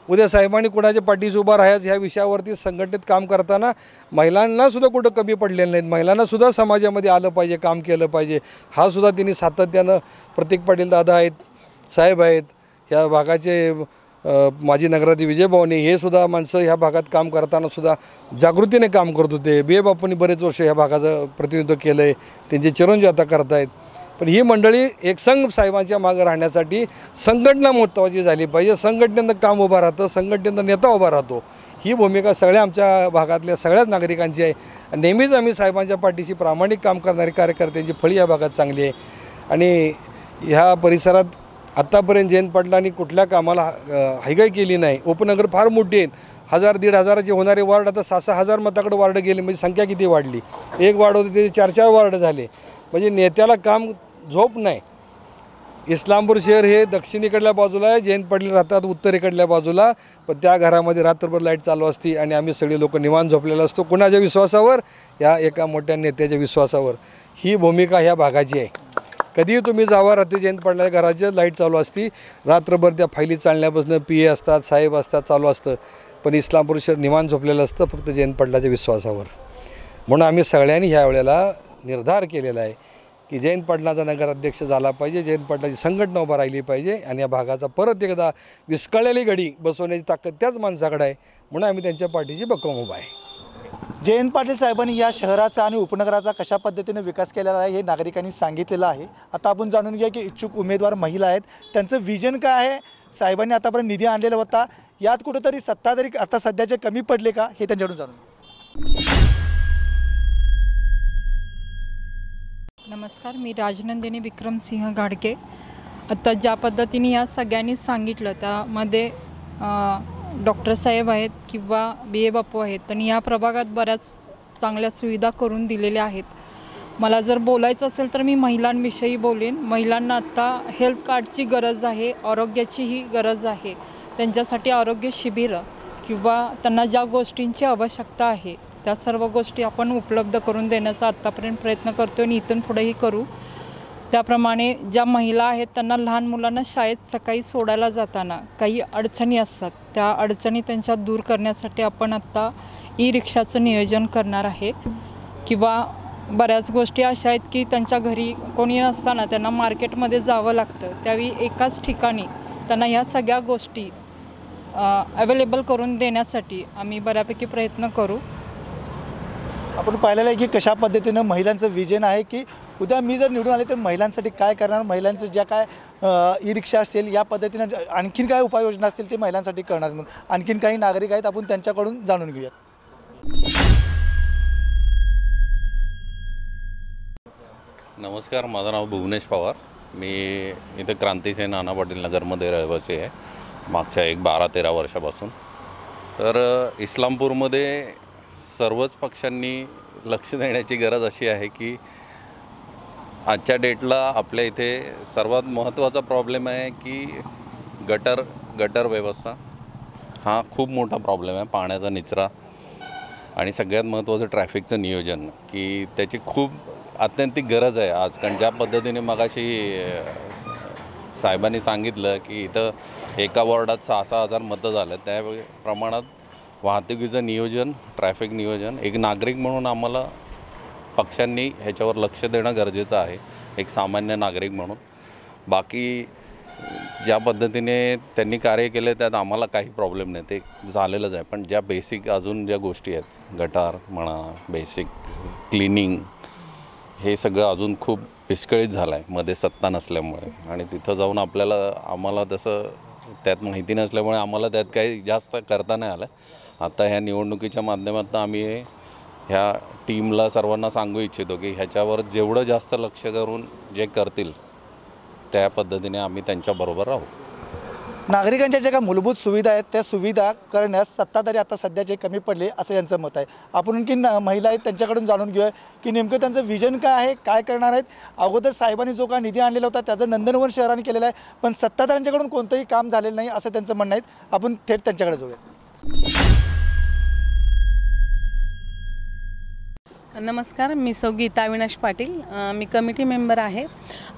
उद्या साहेबांनी कुणाच्या पाठीशी उभा राहायचं ह्या विषयावरती संघटनेत काम करताना महिलांनासुद्धा कुठं कमी पडलेलं नाहीत. महिलांनासुद्धा समाजामध्ये आलं पाहिजे, काम केलं पाहिजे. हा सुद्धा त्यांनी सातत्यानं प्रतीक पाटील दादा आहेत, साहेब आहेत, ह्या भागाचे माजी नगराध्यक्ष विजय भवानी, हे सुद्धा माणसं ह्या भागात काम करताना सुद्धा जागृतीने काम करत होते. बे बापूंनी बरेच वर्ष ह्या भागाचं प्रतिनिधित्व केलं आहे, त्यांचे चिरंजीव आता करत आहेत. पण ही मंडळी एकसंघ साहेबांच्या मागं राहण्यासाठी संघटना महत्त्वाची झाली पाहिजे. संघटनेनं काम उभं राहतं, संघटनेनं नेता उभा राहतो. ही भूमिका सगळ्या आमच्या भागातल्या सगळ्याच नागरिकांची आहे. नेहमीच आम्ही साहेबांच्या पाठीशी प्रामाणिक काम करणारे कार्यकर्त्यांची फळी या भागात चांगली आहे. आणि ह्या परिसरात आत्तापर्यंत जयंत पाटलांनी कुठल्या कामाला हायगाई केली नाही. उपनगर फार मोठी आहेत, 1000-1500 होणारे वार्ड आता 6,000 मताकडे वार्ड गेले. म्हणजे संख्या किती वाढली. एक वार्ड होते ते 4-4 वार्ड झाले. म्हणजे नेत्याला काम झोप नाही. इस्लामपूर शहर हे दक्षिणेकडल्या बाजूला आहे, जयंत पाटील राहतात उत्तरेकडल्या बाजूला. पण त्या घरामध्ये रात्रभर लाईट चालू असते आणि आम्ही सगळे लोक निवांत झोपलेलो असतो. कुणाच्या विश्वासावर? या एका मोठ्या नेत्याच्या विश्वासावर. ही भूमिका ह्या भागाची आहे. कधीही तुम्ही जावा, रात्री जयंत पाटलाच्या घराची लाईट चालू असती, रात्रभर त्या फायली चालण्यापासून PA असतात, साहेब असतात, चालू असतं. पण इस्लामपूर शहर निवांत झोपलेलं असतं फक्त जयंत पाटलाच्या विश्वासावर. म्हणून आम्ही सगळ्यांनी ह्या वेळेला निर्धार केलेला आहे की जयंत पाटलांचा नगराध्यक्ष झाला पाहिजे, जयंत पाटलाची संघटना उभा राहिली पाहिजे आणि या भागाचा परत एकदा विस्कळलेली घडी बसवण्याची ताकद त्याच माणसाकडे आहे. म्हणून आम्ही त्यांच्या पाठीशी भक्कम उभा आहे. जयंत पाटील साहेबांनी या शहराचा आणि उपनगराचा कशा पद्धतीने विकास केलेला आहे हे नागरिकांनी सांगितलेलं आहे. आता आपण जाणून घ्या की इच्छुक उमेदवार महिला आहेत, त्यांचं विजन काय आहे. साहेबांनी आतापर्यंत निधी आणलेला होता, यात कुठंतरी सत्ताधारी आता सध्याचे कमी पडले का हे त्यांच्याकडून जाणून घ्या. नमस्कार, मी राजनंदिनी विक्रमसिंह गाडगे. आता ज्या पद्धतीने या सगळ्यांनी सांगितलं त्यामध्ये डॉक्टर साहेब आहेत किंवा BA बापू आहेत आणि या प्रभागात बऱ्याच चांगल्या सुविधा करून दिलेल्या आहेत. मला जर बोलायचं असेल तर मी महिलांविषयी बोलेन. महिलांना आत्ता हेल्थ कार्डची गरज आहे, आरोग्याचीही गरज आहे. त्यांच्यासाठी आरोग्य शिबिरं किंवा त्यांना ज्या गोष्टींची आवश्यकता आहे त्या सर्व गोष्टी आपण उपलब्ध करून देण्याचा आत्तापर्यंत प्रयत्न करतो आणि इथून पुढेही करू. त्याप्रमाणे ज्या महिला आहेत त्यांना लहान मुलांना शाळेत सकाळी सोडायला जाताना काही अडचणी असतात, त्या अडचणी त्यांच्या दूर करण्यासाठी आपण आत्ता ई-रिक्षाचं नियोजन करणार आहे. किंवा बऱ्याच गोष्टी अशा आहेत की त्यांच्या घरी कोणी नसताना त्यांना मार्केटमध्ये जावं लागतं, त्यावेळी एकाच ठिकाणी त्यांना ह्या सगळ्या गोष्टी अवेलेबल करून देण्यासाठी आम्ही बऱ्यापैकी प्रयत्न करू. आपण पाहिलेलं आहे की कशा पद्धतीनं महिलांचं विजन आहे की उद्या मी जर निवडून आले तर महिलांसाठी काय करणार, महिलांचं ज्या काय ई-रिक्षा असतील या पद्धतीनं आणखीन काय उपाययोजना असतील ते महिलांसाठी करणार. म्हणून आणखीन काही नागरिक आहेत, आपण त्यांच्याकडून जाणून घेऊयात. नमस्कार, माझं नाव भुवनेश पवार. मी इथं क्रांतिसेन नाना पाटील नगरमध्ये रहिवासी आहे मागच्या 12-13 वर्षापासून. तर इस्लामपूरमध्ये सर्वच पक्षांनी लक्ष देण्याची गरज अशी आहे की आजच्या डेटला आपल्या इथे सर्वात महत्त्वाचा प्रॉब्लेम आहे की गटर व्यवस्था हा खूप मोठा प्रॉब्लेम आहे. पाण्याचा निचरा आणि सगळ्यात महत्त्वाचं ट्रॅफिकचं नियोजन की त्याची खूप अत्यंतिक गरज आहे आज. कारण ज्या पद्धतीने मगाशी साहेबांनी सांगितलं की इथं एका वॉर्डात 6-6 हजार मतं झालं, त्या प्रमाणात वाहतुकीचं नियोजन, ट्रॅफिक नियोजन एक नागरिक म्हणून आम्हाला पक्षांनी ह्याच्यावर लक्ष देणं गरजेचं आहे, एक सामान्य नागरिक म्हणून. बाकी ज्या पद्धतीने त्यांनी कार्य केले त्यात आम्हाला काही प्रॉब्लेम नाही, ते झालेलंच आहे. पण ज्या बेसिक अजून ज्या गोष्टी आहेत, गटार म्हणा, बेसिक क्लिनिंग, हे सगळं अजून खूप विस्कळीत झालं आहे मध्ये सत्ता नसल्यामुळे. आणि तिथं जाऊन आम्हाला तसं त्यात माहिती नसल्यामुळे आम्हाला त्यात काही जास्त करता नाही आलं. आता ह्या निवडणुकीच्या माध्यमातून आम्ही ह्या टीमला सर्वांना सांगू इच्छितो की ह्याच्यावर जेवढं जास्त लक्ष करून जे करतील त्या पद्धतीने आम्ही त्यांच्याबरोबर राहू. नागरिकांच्या ज्या काही मूलभूत सुविधा आहेत त्या सुविधा करण्यास सत्ताधारी आता सध्याचे कमी पडले असं यांचं मत आहे. आपण आणखी महिला आहेत त्यांच्याकडून जाणून घेऊया की नेमकं त्यांचं विजन काय आहे, काय करणार आहेत. अगोदर साहेबांनी जो काय निधी आणलेला होता त्याचं नंदनवन शहराने केलेलं आहे, पण सत्ताधाऱ्यांच्याकडून कोणतंही काम झालेलं नाही असं त्यांचं म्हणणं आहे. आपण थेट त्यांच्याकडे जाऊया. नमस्कार, मी सौ गीता अविनाश पाटील. मी कमिटी मेंबर आहे.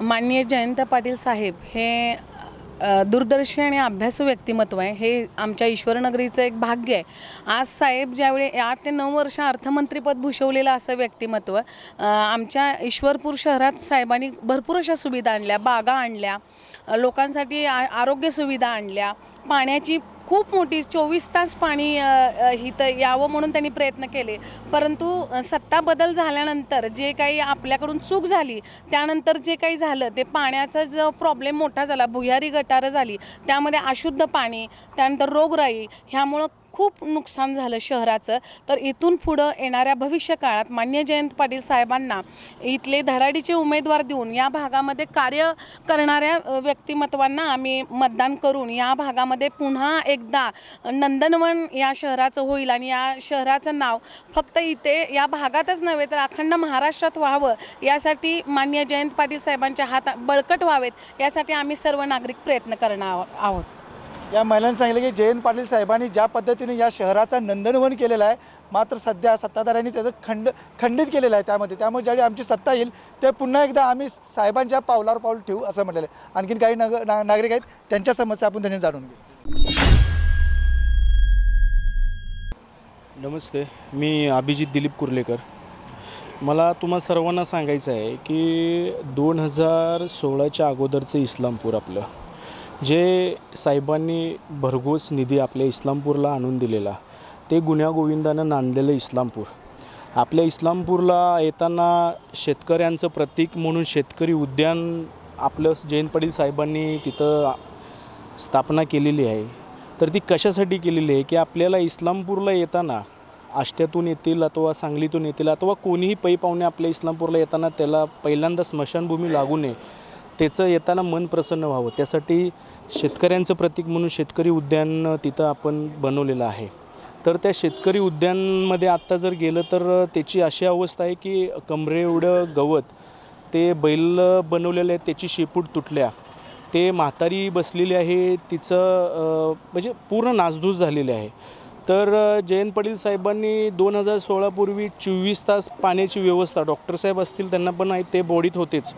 माननीय जयंत पाटील साहेब हे दूरदर्शी आणि अभ्यासू व्यक्तिमत्व आहे. हे आमच्या ईश्वरनगरीचं एक भाग्य आहे. आज साहेब ज्यावेळी 8 ते 9 वर्ष अर्थमंत्रीपद भूषवलेलं असं व्यक्तिमत्व आमच्या ईश्वरपूर शहरात साहेबांनी भरपूर अशा सुविधा आणल्या, बागा आणल्या, लोकांसाठी आरोग्य सुविधा आणल्या, पाण्याची खूप मोठी 24 तास पाणी इथं यावं म्हणून त्यांनी प्रयत्न केले. परंतु सत्ता बदल झाल्यानंतर जे काही आपल्याकडून चूक झाली, त्यानंतर जे काही झालं ते पाण्याचा जो प्रॉब्लेम मोठा झाला, भुयारी गटारं झाली, त्यामध्ये अशुद्ध पाणी, त्यानंतर रोगराई, ह्यामुळं खूप नुकसान झालं शहराचं. तर इथून पुढं येणाऱ्या भविष्य काळात माननीय जयंत पाटील साहेबांना इथले धडाडीचे उमेदवार देऊन या भागामध्ये कार्य करणाऱ्या व्यक्तिमत्वांना आम्ही मतदान करून या भागामध्ये पुन्हा एकदा नंदनवन या शहराचं होईल आणि या शहराचं नाव फक्त इथे या भागातच नव्हे तर अखंड महाराष्ट्रात व्हावं, यासाठी माननीय जयंत पाटील साहेबांच्या हातात बळकट व्हावेत, यासाठी आम्ही सर्व नागरिक प्रयत्न करणार आहोत. या महिलांनी सांगितलं की जयंत पाटील साहेबांनी ज्या पद्धतीने या शहराचा नंदनवन केलेलं आहे, मात्र सध्या सत्ताधाऱ्यांनी त्याचं खंडित केलेलं आहे त्यामुळे ज्यावेळी आमची सत्ता येईल ते पुन्हा एकदा आम्ही साहेबांच्या पावलावर पाऊल ठेवू असं म्हटलेलं आहे. आणखीन काही नागरिक आहेत, त्यांच्या समस्या आपण त्यांनी जाणून घेऊ. नमस्ते, मी अभिजित दिलीप कुर्लेकर. मला तुम्हा सर्वांना सांगायचं आहे की 2016च्या अगोदरचं इस्लामपूर आपलं जे साहेबांनी भरघोस निधी आपल्या इस्लामपूरला आणून दिलेला, ते गुण्यागोविंदानं नांदलेलं इस्लामपूर. आपल्या इस्लामपूरला येताना शेतकऱ्यांचं प्रतीक म्हणून शेतकरी उद्यान आपलं जयंत पाटील साहेबांनी तिथं स्थापना केलेली आहे. तर ती कशासाठी केलेली आहे की आपल्याला इस्लामपूरला येताना आष्ट्यातून येतील अथवा सांगलीतून येतील अथवा कोणीही पै पाहुणे आपल्या इस्लामपूरला येताना त्याला पहिल्यांदा स्मशानभूमी लागू नये, त्याचं येताना मन प्रसन्न व्हावं, त्यासाठी शेतकऱ्यांचं प्रतीक म्हणून शेतकरी उद्यान तिथं आपण बनवलेलं आहे. तर त्या शेतकरी उद्यानमध्ये आत्ता जर गेलं तर त्याची अशी अवस्था आहे की कमरे एवढं गवत, ते बैल बनवलेलं आहे, त्याची शेपूट तुटल्या, ते म्हातारी बसलेली आहे, तिचं म्हणजे पूर्ण नासधूस झालेली आहे. तर जयंत पाटील साहेबांनी 2016 पूर्वी 24 तास पाण्याची व्यवस्था, डॉक्टर साहेब असतील त्यांना पण आहे, ते बॉडीत होतेच,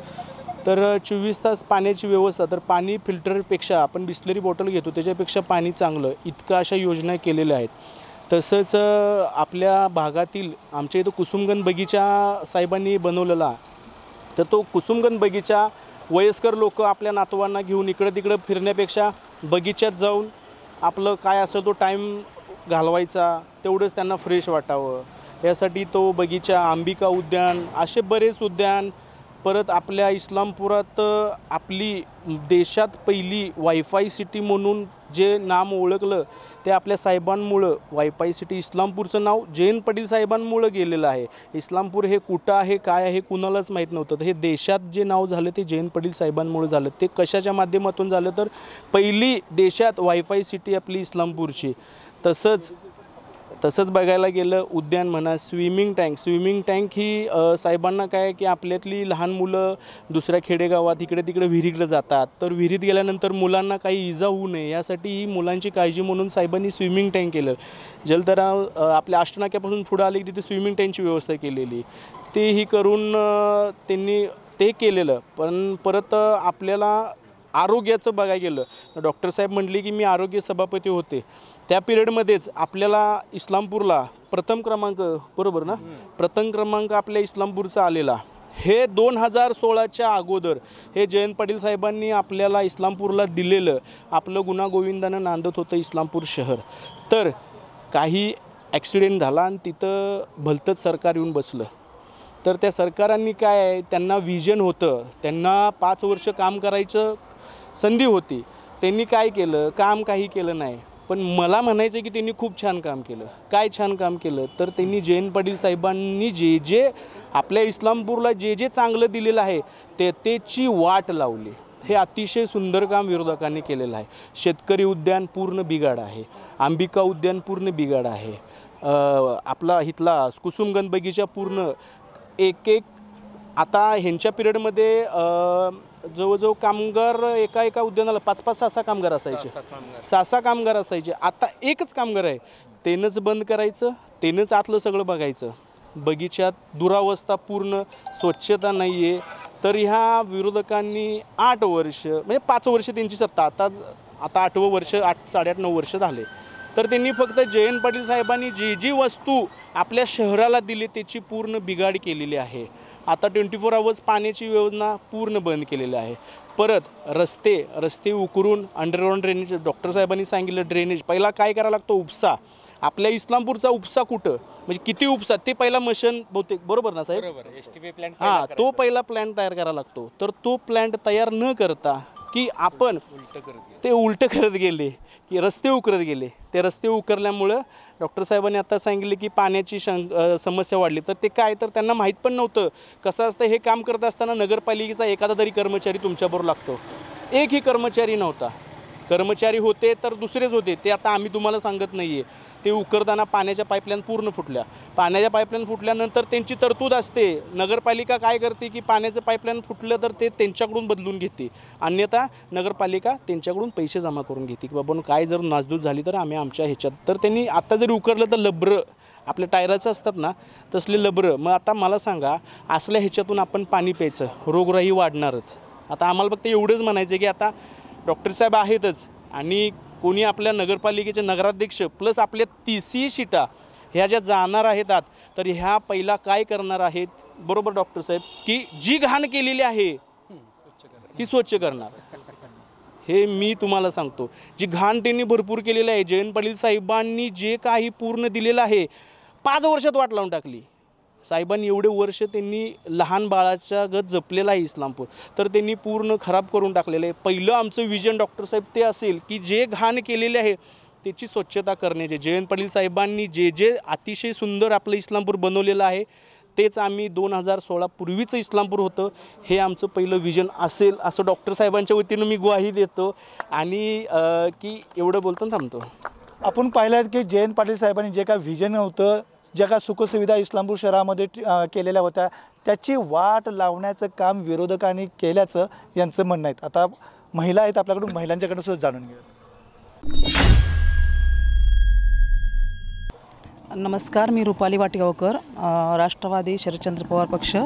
तर 24 तास पाण्याची व्यवस्था, तर पाणी फिल्टरपेक्षा आपण बिस्लरी बॉटल घेतो त्याच्यापेक्षा पाणी चांगलं, इतकं अशा योजना केलेल्या आहेत. तसंच आपल्या भागातील आमच्या इथं कुसुमगंध बगीचा साहेबांनी बनवलेला, तर तो कुसुमगंध बगीचा वयस्कर लोक आपल्या नातवांना घेऊन इकडं तिकडं फिरण्यापेक्षा बगीच्यात जाऊन आपलं काय असेल तो टाईम घालवायचा, तेवढंच त्यांना फ्रेश वाटावं, यासाठी तो बगीचा, अंबिका उद्यान, असे बरेच उद्यान, परत आपल्या इस्लामपुरात आपली देशात पहिली वायफाय सिटी म्हणून जे नाम ओळखलं ते आपल्या साहेबांमुळं, वायफाय सिटी इस्लामपूरचं नाव जयंत पाटील साहेबांमुळं गेलेलं आहे. इस्लामपूर हे कुठं आहे, काय आहे, कुणालाच माहीत नव्हतं. तर हे देशात जे नाव झालं ते जयंत पाटील साहेबांमुळे झालं. ते कशाच्या माध्यमातून झालं तर पहिली देशात वायफाय सिटी आपली इस्लामपूरची. तसंच बघायला गेलं उद्यान म्हणा, स्विमिंग टँक ही साहेबांना काय की आपल्यातली लहान मुलं दुसऱ्या खेडेगावात इकडे तिकडे विहिरीकडे जातात, तर विहिरीत गेल्यानंतर मुलांना काही इजा होऊ नये यासाठी ही मुलांची काळजी म्हणून साहेबांनी स्विमिंग टँक केलं. जलतराव आपल्या आष्टनाक्यापासून पुढं आले की तिथे स्विमिंग टँकची व्यवस्था केलेली, तेही करून त्यांनी ते केलेलं. पण परत आपल्याला आरोग्याचं बघायला गेलं तर डॉक्टर साहेब म्हटले की मी आरोग्य सभापती होते त्या पिरियडमध्येच आपल्याला इस्लामपूरला प्रथम क्रमांक, बरोबर ना, प्रथम क्रमांक आपल्या इस्लामपूरचा आलेला. हे 2016च्या अगोदर हे जयंत पाटील साहेबांनी आपल्याला इस्लामपूरला दिलेलं आपलं गुण्यागोविंदानं नांदत होतं इस्लामपूर शहर. तर काही ॲक्सिडेंट झाला आणि तिथं भलतंच सरकार येऊन बसलं. तर त्या सरकारांनी काय आहे, त्यांना विजन होतं, त्यांना 5 वर्ष काम करायचं संधी होती. त्यांनी काय केलं, काम काही केलं नाही. पण मला म्हणायचं की त्यांनी खूप छान काम केलं. काय छान काम केलं तर त्यांनी जयंत पाटील साहेबांनी जे जे आपल्या इस्लामपूरला जे जे चांगलं दिलेलं आहे त्याची वाट लावली. हे अतिशय सुंदर काम विरोधकांनी केलेलं आहे. शेतकरी उद्यान पूर्ण बिघाड आहे, अंबिका उद्यान पूर्ण बिघाड आहे, आपला इथला कुसुमगंध बगीचा पूर्ण एक आता ह्यांच्या पिरियडमध्ये जवळजवळ कामगार एका उद्यानाला 5-5, 6-6 कामगार असायचे, 6-6 कामगार असायचे. आता एकच कामगार आहे, तेनंच बंद करायचं, तेनंच आतलं सगळं बघायचं. बगीच्यात दुरावस्था पूर्ण, स्वच्छता नाही आहे. तर ह्या विरोधकांनी 8 वर्ष म्हणजे 5 वर्ष त्यांची सत्ता, आता 8वं वर्ष, 8-8-9 वर्ष झाले. तर त्यांनी फक्त जयंत पाटील साहेबांनी जी वस्तू आपल्या शहराला दिली त्याची पूर्ण बिघाड केलेली आहे. आता 24 आवर्स पाण्याची योजना पूर्ण बंद केलेली आहे. परत रस्ते उकरून अंडरग्राऊंड ड्रेनेज, डॉक्टर साहेबांनी सांगितलं ड्रेनेज पहिला काय करायला लागतो, उपसा. आपल्या इस्लामपूरचा उपसा कुठं म्हणजे किती उपसा ते पहिला मशीन बहुतेक, बरोबर ना साहेब, STP प्लॅन तो पहिला प्लॅन तयार करायला लागतो. तर तो प्लॅन तयार न करता की आपण ते उलटं करत गेले की रस्ते उकरत गेले. ते रस्ते उकरल्यामुळं डॉक्टर साहेबांनी आता सांगितले की पाण्याची समस्या वाढली. तर ते काय, तर त्यांना माहीत पण नव्हतं कसं असतं. हे काम करत असताना नगरपालिकेचा एखादा तरी कर्मचारी तुमच्याबरोबर लागतो. एकही कर्मचारी नव्हता. कर्मचारी होते तर दुसरेच होते, ते आता आम्ही तुम्हाला सांगत नाही आहे. ते उकरताना पाण्याच्या पाईपलाईन पूर्ण फुटल्या. पाण्याच्या पाईपलाईन फुटल्यानंतर त्यांची तरतूद असते, नगरपालिका काय करते की पाण्याचं पाईपलाईन फुटलं तर ते त्यांच्याकडून बदलून घेते, अन्यथा नगरपालिका त्यांच्याकडून पैसे जमा करून घेते की बाबा काय जर नासधूस झाली तर आम्ही आमच्या ह्याच्यात. तर त्यांनी आता जरी उकरलं तर लब्रं आपल्या टायराचं असतात ना तसले लब्रं. मग आता मला सांगा, असल्या ह्याच्यातून आपण पाणी प्यायचं, रोगराई वाढणारच. आता आम्हाला फक्त एवढंच म्हणायचं की आता डॉक्टर साहेब आहेतच आणि कोणी आपल्या नगरपालिकेचे नगराध्यक्ष प्लस आपल्या 30 सीटा ह्या ज्या जाणार आहेत आत, तर ह्या पहिला काय करणार आहेत, बरोबर डॉक्टर साहेब, की जी घाण केलेली आहे ती स्वच्छ करणार. हे मी तुम्हाला सांगतो, जी घाण त्यांनी भरपूर केलेली आहे. जयंत पाटील साहेबांनी जे काही पूर्ण दिलेलं आहे 5 वर्षात वाट लावून टाकली. साहेबांनी एवढे वर्ष त्यांनी लहान बाळाच्या गत जपलेला आहे इस्लामपूर, तर त्यांनी पूर्ण खराब करून टाकलेलं आहे. पहिलं आमचं विजन डॉक्टर साहेब ते असेल की जे घाण केलेले आहे त्याची स्वच्छता करण्याचे. जयंत पाटील साहेबांनी जे जे अतिशय सुंदर आपलं इस्लामपूर बनवलेलं आहे तेच आम्ही 2016 पूर्वीचं इस्लामपूर होतं हे आमचं पहिलं विजन असेल असं डॉक्टर साहेबांच्या वतीनं मी ग्वाही देतो. आणि की एवढं बोलतो थांबतो. आपण पाहिलं आहे की जयंत पाटील साहेबांनी जे काय व्हिजन होतं, ज्या काय सुखसुविधा इस्लामपूर शहरामध्ये केलेल्या होत्या त्याची वाट लावण्याचं काम विरोधकांनी केल्याचं यांचं म्हणणं आहे. आता महिला आहेत आपल्याकडून, महिलांच्याकडून सुद्धा जाणून घेऊया. नमस्कार, मी रुपाली वाटेगावकर, राष्ट्रवादी शरदचंद्र पवार पक्ष.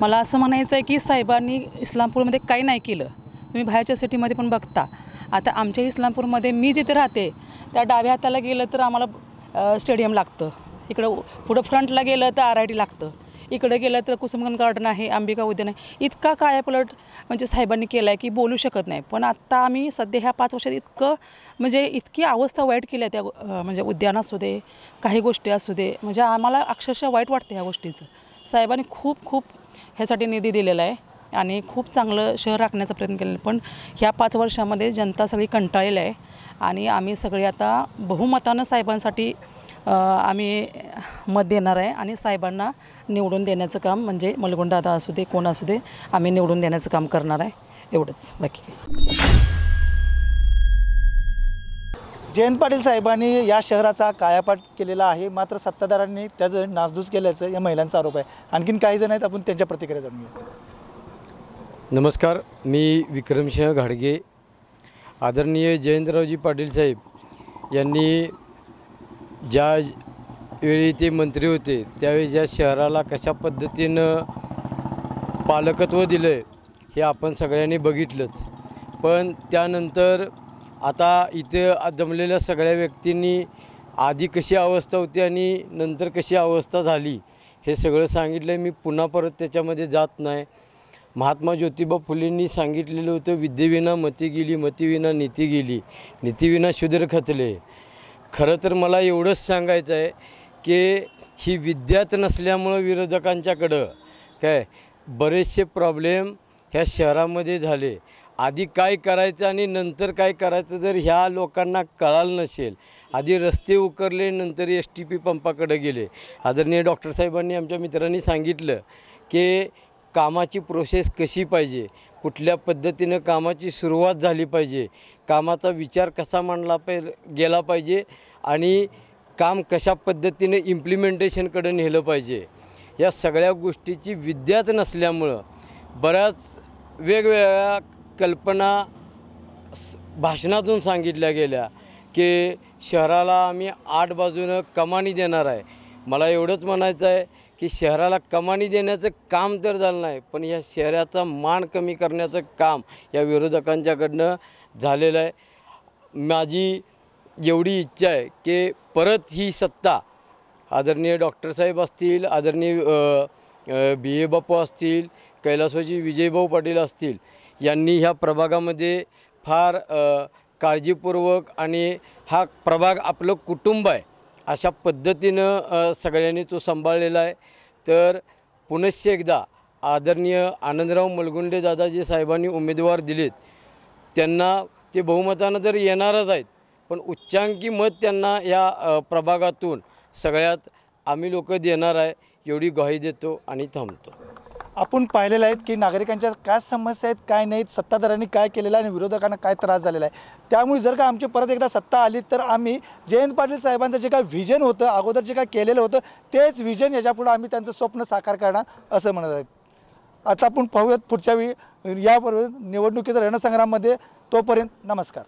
मला असं म्हणायचं आहे की साहेबांनी इस्लामपूरमध्ये काही नाही केलं. तुम्ही बाहेरच्या सिटीमध्ये पण बघता. आता आमच्या इस्लामपूरमध्ये मी जिथे राहते त्या डाव्या हाताला गेलं तर आम्हाला स्टेडियम लागतं, इकडं पुढं फ्रंटला गेलं तर RIT लागतं, इकडं गेलं तर कुसुमगंध गार्डन आहे, अंबिका उद्यान आहे. इतका कायापलट म्हणजे साहेबांनी केला आहे की बोलू शकत नाही. पण आत्ता आम्ही सध्या ह्या 5 वर्षात म्हणजे इतकी अवस्था वाईट केली आहे त्या म्हणजे उद्यान असू दे, काही गोष्टी असू दे, म्हणजे आम्हाला अक्षरशः वाईट वाटतं ह्या गोष्टीचं. साहेबांनी खूप ह्यासाठी निधी दिलेला आहे आणि खूप चांगलं शहर राखण्याचा प्रयत्न केलेला आहे. पण ह्या 5 वर्षामध्ये जनता सगळी कंटाळलेली आहे आणि आम्ही सगळे आता बहुमतानं साहेबांसाठी आम्ही मत देणार आहे आणि साहेबांना निवडून देण्याचं काम म्हणजे मलगुण दादा असू दे कोण असू दे आम्ही निवडून देण्याचं काम करणार आहे. एवढंच, बाकी काय. जयंत पाटील साहेबांनी या शहराचा कायापाट केलेला आहे, मात्र सत्ताधाऱ्यांनी त्याचं नासधूस केल्याचं या महिलांचा आरोप आहे. आणखीन काही जण आहेत, आपण त्यांच्या प्रतिक्रिया जाणून घेऊ. नमस्कार, मी विक्रमसिंह घाडगे. आदरणीय जयंतरावजी पाटील साहेब यांनी ज्या वेळी ते मंत्री होते त्यावेळी ज्या शहराला कशा पद्धतीनं पालकत्व दिलं हे आपण सगळ्यांनी बघितलंच. पण त्यानंतर आता इथे जमलेल्या सगळ्या व्यक्तींनी आधी कशी अवस्था होती आणि नंतर कशी अवस्था झाली हे सगळं सांगितलं आहे. मी पुन्हा परत त्याच्यामध्ये जात नाही. महात्मा ज्योतिबा फुलेंनी सांगितलेलं होतं, विद्येविना मती गेली, मतीविना नीती गेली, नीतीविना शूद्र खचले. खरं तर मला एवढंच सांगायचं आहे की ही विद्याच नसल्यामुळं विरोधकांच्याकडं काय बरेचसे प्रॉब्लेम ह्या शहरामध्ये झाले. आधी काय करायचं आणि नंतर काय करायचं जर ह्या लोकांना कळालं नसेल, आधी रस्ते उकरले नंतर STP पंपाकडे गेले. आदरणीय डॉक्टर साहेबांनी आमच्या मित्रांनी सांगितलं की कामाची प्रोसेस कशी पाहिजे, कुठल्या पद्धतीनं कामाची सुरुवात झाली पाहिजे, कामाचा विचार कसा मांडला गेला पाहिजे आणि काम कशा पद्धतीने इम्प्लिमेंटेशनकडे नेलं पाहिजे. या सगळ्या गोष्टीची विद्याच नसल्यामुळं बऱ्याच वेगवेगळ्या कल्पना भाषणातून सांगितल्या गेल्या की शहराला आम्ही 8 बाजूनं कमानी देणार आहे. मला एवढंच म्हणायचं आहे की शहराला कमानी देण्याचं काम तर झालं नाही, पण या शहराचा मान कमी करण्याचं काम या विरोधकांच्याकडनं झालेलं आहे. माझी एवढी इच्छा आहे की परत ही सत्ता आदरणीय डॉक्टर साहेब असतील, आदरणीय BA बापू असतील, कैलासवासी विजयभाऊ पाटील असतील यांनी ह्या प्रभागामध्ये फार काळजीपूर्वक आणि हा प्रभाग आपलं कुटुंब आहे अशा पद्धतीनं सगळ्यांनी तो सांभाळलेला आहे. तर पुनश्च एकदा आदरणीय आनंदराव मलगुंडे दादाजी साहेबांनी उमेदवार दिलेत, त्यांना ते बहुमतानं तर येणारच आहेत, पण उच्चांकी मत त्यांना या प्रभागातून सगळ्यात आम्ही लोक देणार आहे एवढी ग्वाही देतो आणि थांबतो. आपण पाहिलेलं आहे की नागरिकांच्या काय समस्या आहेत, काय नाहीत, सत्ताधाऱ्यांनी काय केलेलं आहे आणि विरोधकांना काय त्रास झालेला आहे. त्यामुळे जर का आमची परत एकदा सत्ता आली तर आम्ही जयंत पाटील साहेबांचं जे काय व्हिजन होतं, अगोदर जे काय केलेलं होतं तेच व्हिजन याच्यापुढे आम्ही त्यांचं स्वप्न साकार करणार असं म्हणत आहेत. आता आपण पाहूयात पुढच्या वेळी याबरोबर निवडणुकीच्या रणसंग्राममध्ये. तोपर्यंत नमस्कार.